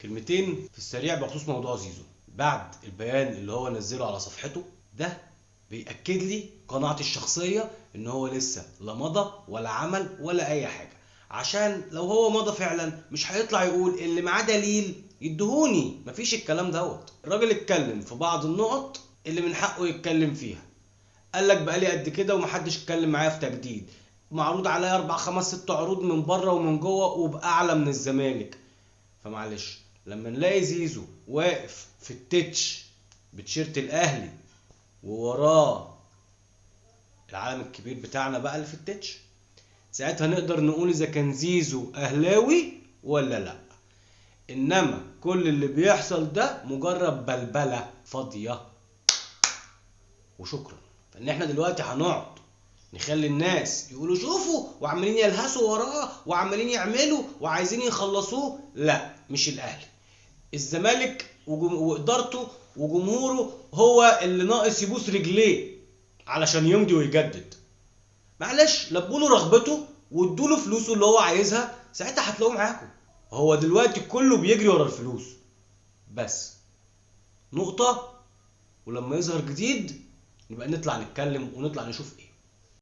كلمتين في السريع بخصوص موضوع زيزو. بعد البيان اللي هو نزله على صفحته ده بيأكد لي قناعتي الشخصية ان هو لسه لا مضى ولا عمل ولا اي حاجة، عشان لو هو مضى فعلا مش هيطلع يقول اللي معاه دليل يدهوني. مفيش الكلام دوت. الراجل اتكلم في بعض النقط اللي من حقه يتكلم فيها. قال لك بقالي قد كده ومحدش اتكلم معايا في تجديد، معروض عليا 4 5 6 عروض من بره ومن جوه وبأعلى من الزمالك. فمعلش لما نلاقي زيزو واقف في التتش بتشيرت الاهلي ووراه العالم الكبير بتاعنا بقى اللي في التتش، ساعتها نقدر نقول اذا كان زيزو اهلاوي ولا لا. انما كل اللي بيحصل ده مجرد بلبلة فاضية وشكرا. فان احنا دلوقتي هنقعد نخلي الناس يقولوا شوفوا وعمالين يلهسوا وراه وعمالين يعملوا وعايزين يخلصوه؟ لا، مش الاهلي. الزمالك وادارته وجمهوره هو اللي ناقص يبوس رجليه علشان يمضي ويجدد. معلش لبوا رغبته وادوا فلوسه اللي هو عايزها، ساعتها هتلاقوه معاكم. هو دلوقتي كله بيجري ورا الفلوس بس، نقطة. ولما يظهر جديد نبقى نطلع نتكلم ونطلع نشوف ايه.